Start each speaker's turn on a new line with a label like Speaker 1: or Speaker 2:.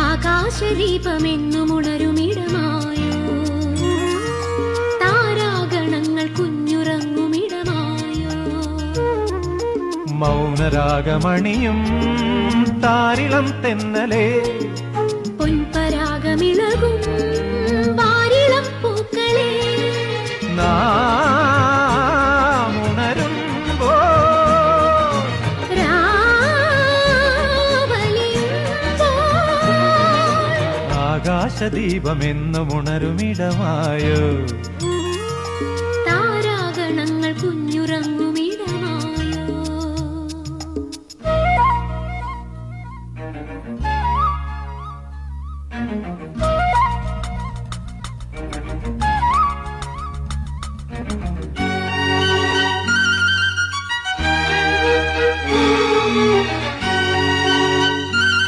Speaker 1: ആകാശദീപമെന്നും ഉണരുമിടമായോ, താരാഗണങ്ങൾ കുഞ്ഞുറങ്ങുമിടമായോ.
Speaker 2: മൗനരാഗമണിയും താരിളം തെന്നലേ,
Speaker 1: പൊൻപരാഗമിളകും വാരിളം പൂക്കളേ.
Speaker 2: ആകാശദീപമെന്നും ഉണരുമിടമായോ,
Speaker 1: താരാഗണങ്ങൾ കുഞ്ഞുറങ്ങുമിടമായോ.